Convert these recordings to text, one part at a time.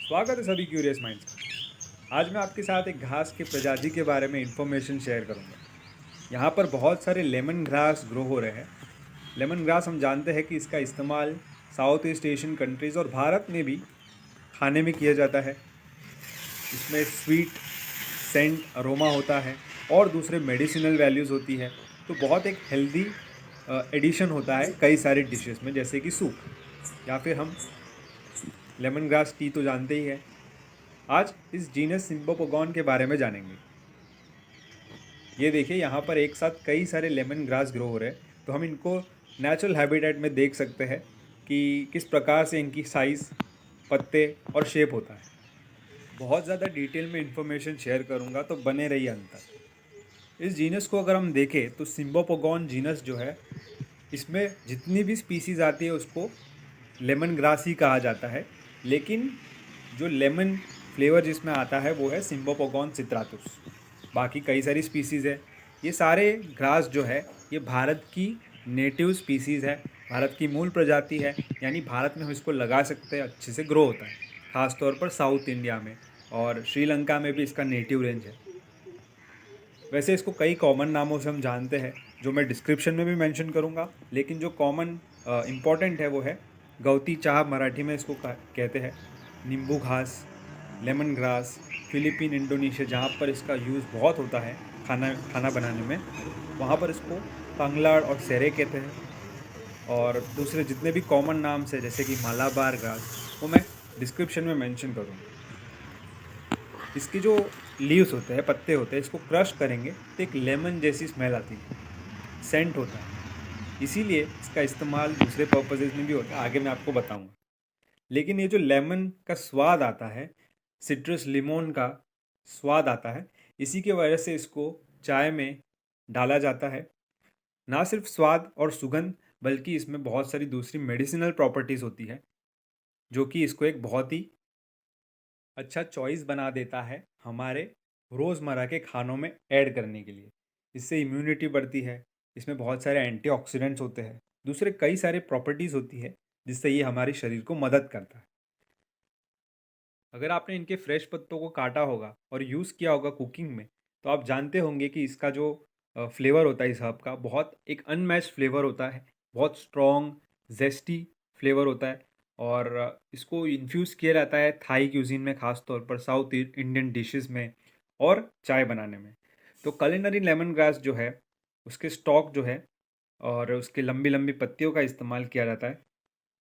स्वागत है सभी क्यूरियस माइंड्स का। आज मैं आपके साथ एक घास के प्रजाति के बारे में इंफॉर्मेशन शेयर करूंगा। यहाँ पर बहुत सारे लेमन ग्रास ग्रो हो रहे हैं। लेमन ग्रास हम जानते हैं कि इसका इस्तेमाल साउथ ईस्ट एशियन कंट्रीज़ और भारत में भी खाने में किया जाता है। इसमें स्वीट सेंट अरोमा होता है और दूसरे मेडिसिनल वैल्यूज़ होती है। तो बहुत एक हेल्दी एडिशन होता है कई सारे डिशेस में, जैसे कि सूप या फिर हम लेमन ग्रास टी तो जानते ही है। आज इस जीनस सिम्बोपोगॉन के बारे में जानेंगे। ये देखिए, यहाँ पर एक साथ कई सारे लेमन ग्रास ग्रो हो रहे हैं, तो हम इनको नेचुरल हैबिटेट में देख सकते हैं कि किस प्रकार से इनकी साइज़, पत्ते और शेप होता है। बहुत ज़्यादा डिटेल में इंफॉर्मेशन शेयर करूँगा, तो बने रहिए अंत तक। इस जीनस को अगर हम देखें तो सिम्बोपोगॉन जीनस जो है, इसमें जितनी भी स्पीसीज़ आती है उसको लेमन ग्रास ही कहा जाता है। लेकिन जो लेमन फ्लेवर जिसमें आता है वो है सिम्बोपोगॉन सित्रातुस। बाकी कई सारी स्पीसीज़ है। ये सारे ग्रास जो है ये भारत की नेटिव स्पीसीज़ है, भारत की मूल प्रजाति है। यानी भारत में हम इसको लगा सकते हैं, अच्छे से ग्रो होता है, ख़ास तौर पर साउथ इंडिया में और श्रीलंका में भी इसका नेटिव रेंज है। वैसे इसको कई कॉमन नामों से हम जानते हैं, जो मैं डिस्क्रिप्शन में भी मेंशन करूँगा। लेकिन जो कॉमन इम्पॉर्टेंट है वो है गौती चाह, मराठी में इसको कहते हैं, नींबू घास, लेमन ग्रास। फिलीपीन, इंडोनेशिया जहाँ पर इसका यूज़ बहुत होता है खाना खाना बनाने में, वहाँ पर इसको पंगलाड़ और सेरे कहते हैं। और दूसरे जितने भी कॉमन नाम्स है जैसे कि मालाबार ग्रास, वो मैं डिस्क्रिप्शन में मेंशन करूँगा। इसकी जो लीव्स होते हैं, पत्ते होते हैं, इसको क्रश करेंगे तो एक लेमन जैसी स्मेल आती है, सेंट होता है। इसीलिए इसका इस्तेमाल दूसरे पर्पसेस में भी होता है, आगे मैं आपको बताऊंगा। लेकिन ये जो लेमन का स्वाद आता है, सिट्रस लिमोन का स्वाद आता है, इसी के वजह से इसको चाय में डाला जाता है। ना सिर्फ स्वाद और सुगंध, बल्कि इसमें बहुत सारी दूसरी मेडिसिनल प्रॉपर्टीज़ होती है, जो कि इसको एक बहुत ही अच्छा चॉइस बना देता है हमारे रोज़मर्रा के खानों में ऐड करने के लिए। इससे इम्यूनिटी बढ़ती है, इसमें बहुत सारे एंटीऑक्सीडेंट्स होते हैं, दूसरे कई सारे प्रॉपर्टीज़ होती है, जिससे ये हमारे शरीर को मदद करता है। अगर आपने इनके फ्रेश पत्तों को काटा होगा और यूज़ किया होगा कुकिंग में, तो आप जानते होंगे कि इसका जो फ्लेवर होता है इस हर्ब का, बहुत एक अनमैच्ड फ्लेवर होता है, बहुत स्ट्रॉन्ग जेस्टी फ्लेवर होता है। और इसको इन्फ्यूज़ किया जाता है थाई क्यूजीन में, ख़ास तौर पर साउथ इंडियन डिशेस में और चाय बनाने में। तो कलिनरी लेमन ग्रास जो है, उसके स्टॉक जो है और उसके लंबी लंबी पत्तियों का इस्तेमाल किया जाता है।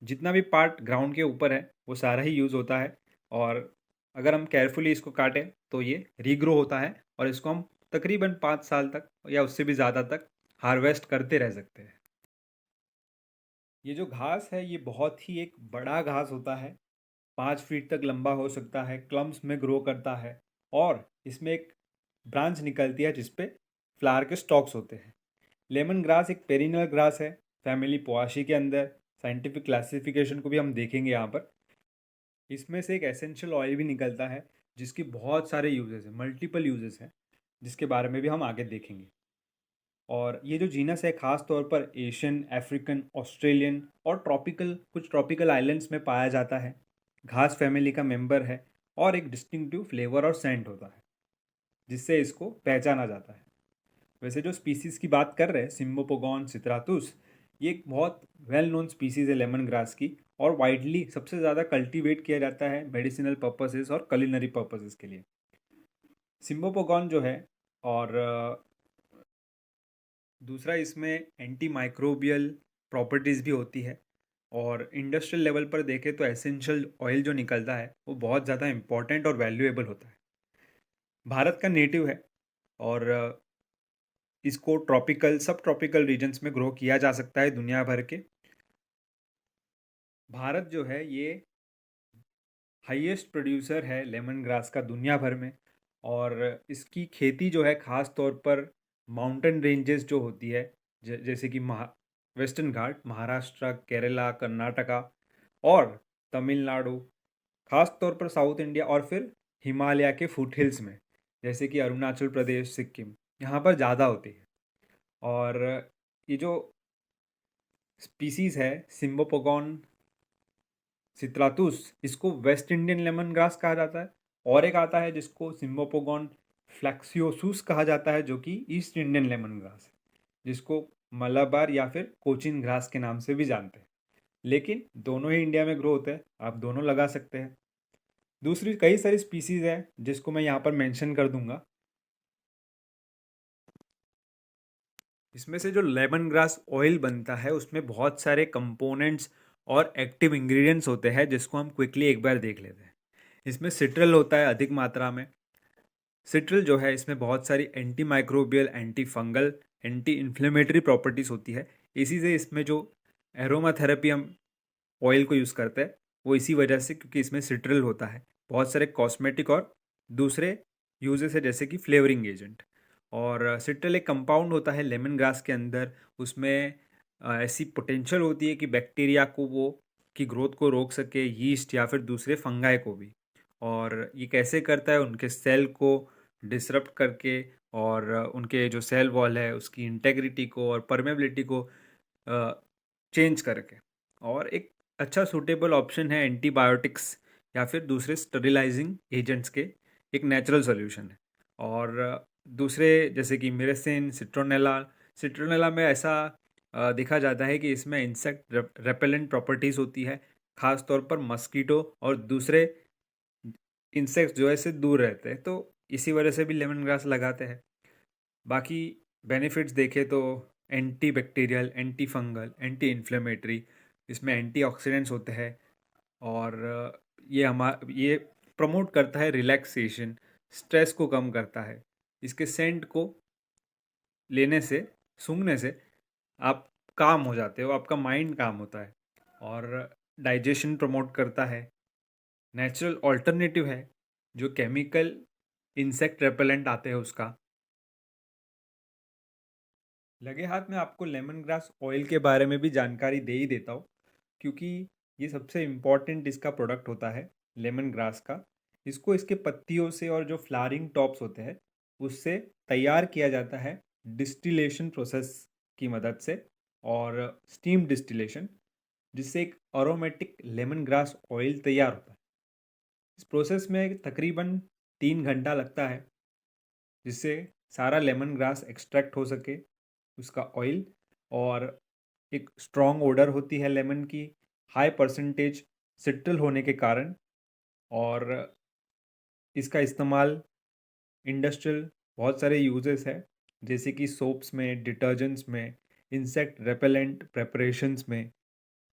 जितना भी पार्ट ग्राउंड के ऊपर है वो सारा ही यूज़ होता है। और अगर हम केयरफुली इसको काटें तो ये रीग्रो होता है और इसको हम तकरीबन 5 साल तक या उससे भी ज़्यादा तक हार्वेस्ट करते रह सकते हैं। ये जो घास है ये बहुत ही एक बड़ा घास होता है, 5 फीट तक लंबा हो सकता है, क्लम्स में ग्रो करता है। और इसमें एक ब्रांच निकलती है जिसपे फ्लावर के स्टॉक्स होते हैं। लेमन ग्रास एक पेरिनल ग्रास है, फैमिली पोआशी के अंदर। साइंटिफिक क्लासिफिकेशन को भी हम देखेंगे यहाँ पर। इसमें से एक एसेंशियल ऑयल भी निकलता है, जिसकी बहुत सारे यूजेस हैं, मल्टीपल यूजेस हैं, जिसके बारे में भी हम आगे देखेंगे। और ये जो जीनस है ख़ास तौर पर एशियन, अफ्रीकन, ऑस्ट्रेलियन और कुछ ट्रॉपिकल आइलैंड्स में पाया जाता है। घास फैमिली का मेंबर है और एक डिस्टिंक्टिव फ्लेवर और सेंट होता है, जिससे इसको पहचाना जाता है। वैसे जो स्पीसीज़ की बात कर रहे हैं, सिम्बोपोगॉन सित्रातुस, ये एक बहुत वेल नोन स्पीसीज़ है लेमन ग्रास की, और वाइडली सबसे ज़्यादा कल्टीवेट किया जाता है मेडिसिनल पर्पसेस और कलिनरी पर्पसेस के लिए। सिम्बोपोगॉन जो है, और दूसरा इसमें एंटी माइक्रोबियल प्रॉपर्टीज़ भी होती है। और इंडस्ट्रियल लेवल पर देखें तो एसेंशियल ऑयल जो निकलता है वो बहुत ज़्यादा इंपॉर्टेंट और वैल्यूएबल होता है। भारत का नेटिव है और इसको ट्रॉपिकल, सब ट्रॉपिकल रीजन्स में ग्रो किया जा सकता है दुनिया भर के। भारत जो है ये हाईएस्ट प्रोड्यूसर है लेमन ग्रास का दुनिया भर में। और इसकी खेती जो है ख़ास तौर पर माउंटेन रेंजेस जो होती है, जैसे कि वेस्टर्न घाट, महाराष्ट्र, केरला, कर्नाटका और तमिलनाडु, ख़ास तौर पर साउथ इंडिया, और फिर हिमालय के फुट हिल्स में, जैसे कि अरुणाचल प्रदेश, सिक्किम, यहाँ पर ज़्यादा होती है। और ये जो स्पीसीज़ है सिम्बोपोगॉन सित्रातुस, इसको वेस्ट इंडियन लेमन ग्रास कहा जाता है। और एक आता है जिसको सिम्बोपोगॉन फ्लैक्सियोसुस कहा जाता है, जो कि ईस्ट इंडियन लेमन ग्रास है, जिसको मलाबार या फिर कोचिन ग्रास के नाम से भी जानते हैं। लेकिन दोनों ही इंडिया में ग्रो होते हैं, आप दोनों लगा सकते हैं। दूसरी कई सारी स्पीसीज है जिसको मैं यहाँ पर मेंशन कर दूंगा। इसमें से जो लेमन ग्रास ऑयल बनता है उसमें बहुत सारे कंपोनेंट्स और एक्टिव इंग्रेडिएंट्स होते हैं, जिसको हम क्विकली एक बार देख लेते हैं। इसमें सिट्रल होता है अधिक मात्रा में। सिट्रल जो है इसमें बहुत सारी anti microbial, anti fungal, anti inflammatory properties होती है। इसी से इसमें जो एरोमा थेरेपी हम ऑयल को यूज़ करते हैं वो इसी वजह से, क्योंकि इसमें सिट्रल होता है। बहुत सारे कॉस्मेटिक और दूसरे यूजेस है जैसे कि फ्लेवरिंग एजेंट। और सिट्रल एक कंपाउंड होता है लेमन ग्रास के अंदर। उसमें ऐसी पोटेंशियल होती है कि बैक्टीरिया को वो की ग्रोथ को रोक सके, यीस्ट या फिर दूसरे फंगाई को भी। और ये कैसे करता है, उनके सेल को डिसरप्ट करके और उनके जो सेल वॉल है उसकी इंटेग्रिटी को और परमेबिलिटी को चेंज करके। और एक अच्छा सूटेबल ऑप्शन है एंटीबायोटिक्स या फिर दूसरे स्टरिलाइजिंग एजेंट्स के एक नेचुरल सोल्यूशन है। और दूसरे जैसे कि मिरेसिन, सिट्रोनेला। सिट्रोनेला में ऐसा देखा जाता है कि इसमें इंसेक्ट रेपेलेंट प्रॉपर्टीज़ होती है, ख़ास तौर पर मस्कीटो और दूसरे इंसेक्ट्स जो है से दूर रहते हैं, तो इसी वजह से भी लेमन ग्रास लगाते हैं। बाकी बेनिफिट्स देखें तो anti bacterial, anti fungal, anti inflammatory, इसमें एंटीऑक्सीडेंट्स होते हैं। और ये प्रमोट करता है रिलैक्सेशन, स्ट्रेस को कम करता है। इसके सेंट को लेने से, सूंघने से आप काम हो जाते हो, आपका माइंड काम होता है। और डाइजेशन प्रमोट करता है। नेचुरल ऑल्टरनेटिव है जो केमिकल इंसेक्ट रेपेलेंट आते हैं उसका। लगे हाथ में आपको लेमन ग्रास ऑयल के बारे में भी जानकारी दे ही देता हूँ, क्योंकि ये सबसे इम्पॉर्टेंट इसका प्रोडक्ट होता है लेमन ग्रास का। इसको इसके पत्तियों से और जो फ्लावरिंग टॉप्स होते हैं उससे तैयार किया जाता है डिस्टिलेशन प्रोसेस की मदद से, और स्टीम डिस्टिलेशन, जिससे एक अरोमेटिक लेमन ग्रास ऑयल तैयार होता है। इस प्रोसेस में तकरीबन 3 घंटा लगता है, जिससे सारा लेमन ग्रास एक्सट्रैक्ट हो सके उसका ऑयल। और एक स्ट्रॉन्ग ओडर होती है लेमन की, हाई परसेंटेज सिट्रल होने के कारण। और इसका इस्तेमाल इंडस्ट्रियल बहुत सारे यूजेस है, जैसे कि सोप्स में, डिटर्जेंट्स में, इंसेक्ट रेपेलेंट प्रेपरेशंस में।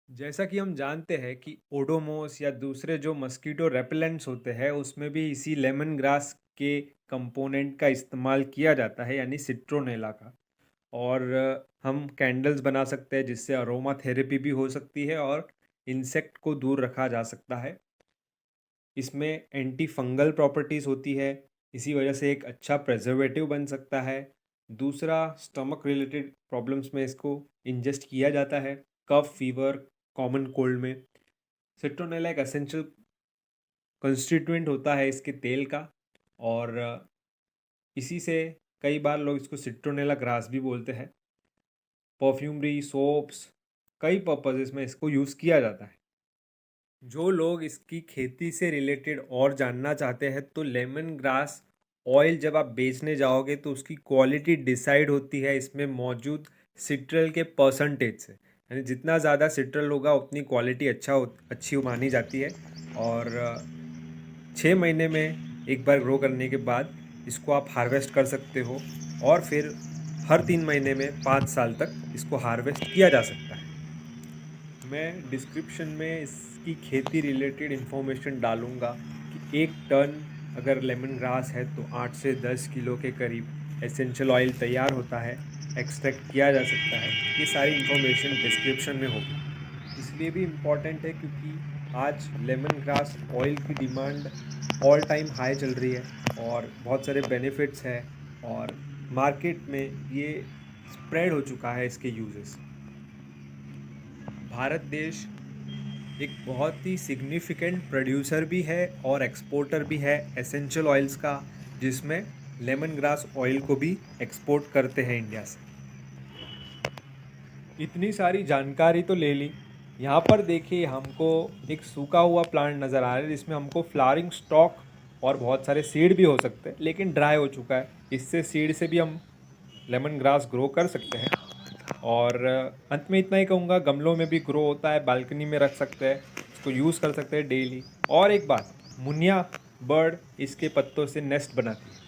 जैसा कि हम जानते हैं कि ओडोमोस या दूसरे जो मस्कीटो रेपेलेंट्स होते हैं उसमें भी इसी लेमन ग्रास के कंपोनेंट का इस्तेमाल किया जाता है, यानी सिट्रोनेला का। और हम कैंडल्स बना सकते हैं जिससे अरोमा थेरेपी भी हो सकती है और इंसेक्ट को दूर रखा जा सकता है। इसमें एंटी फंगल प्रॉपर्टीज़ होती है, इसी वजह से एक अच्छा प्रिजर्वेटिव बन सकता है। दूसरा, स्टमक रिलेटेड प्रॉब्लम्स में इसको इंजेस्ट किया जाता है, कफ, फीवर, कॉमन कोल्ड में। सिट्रोनेला एक एसेंशियल कंस्टिट्यूएंट होता है इसके तेल का। और इसी से कई बार लोग इसको सिट्रोनेला ग्रास भी बोलते हैं। परफ्यूमरी, सोप्स, कई पर्पजेस में इसको यूज़ किया जाता है। जो लोग इसकी खेती से रिलेटेड और जानना चाहते हैं तो लेमन ग्रास ऑयल जब आप बेचने जाओगे तो उसकी क्वालिटी डिसाइड होती है इसमें मौजूद सिट्रल के परसेंटेज से। यानी जितना ज़्यादा सिट्रल होगा उतनी क्वालिटी अच्छी मानी जाती है। और 6 महीने में एक बार ग्रो करने के बाद इसको आप हार्वेस्ट कर सकते हो, और फिर हर 3 महीने में 5 साल तक इसको हार्वेस्ट किया जा सकता है। मैं डिस्क्रिप्शन में इसकी खेती रिलेटेड इन्फॉर्मेशन डालूँगा कि 1 टन अगर लेमन ग्रास है तो 8 से 10 किलो के करीब एसेंशियल ऑयल तैयार होता है, एक्सट्रैक्ट किया जा सकता है। ये सारी इन्फॉर्मेशन डिस्क्रिप्शन में होगी। इसलिए भी इम्पॉर्टेंट है क्योंकि आज लेमन ग्रास ऑयल की डिमांड ऑल टाइम हाई चल रही है और बहुत सारे बेनिफिट्स हैं, और मार्केट में ये स्प्रेड हो चुका है इसके यूजेस। भारत देश एक बहुत ही सिग्निफिकेंट प्रोड्यूसर भी है और एक्सपोर्टर भी है एसेंशियल ऑयल्स का, जिसमें लेमन ग्रास ऑयल को भी एक्सपोर्ट करते हैं इंडिया से। इतनी सारी जानकारी तो ले ली, यहाँ पर देखिए हमको एक सूखा हुआ प्लांट नज़र आ रहा है जिसमें हमको फ्लावरिंग स्टॉक और बहुत सारे सीड भी हो सकते हैं, लेकिन ड्राई हो चुका है। इससे सीड से भी हम लेमन ग्रास ग्रो कर सकते हैं। और अंत में इतना ही कहूँगा, गमलों में भी ग्रो होता है, बालकनी में रख सकते हैं, इसको यूज़ कर सकते हैं डेली। और एक बात, मुनिया बर्ड इसके पत्तों से नेस्ट बनाती है।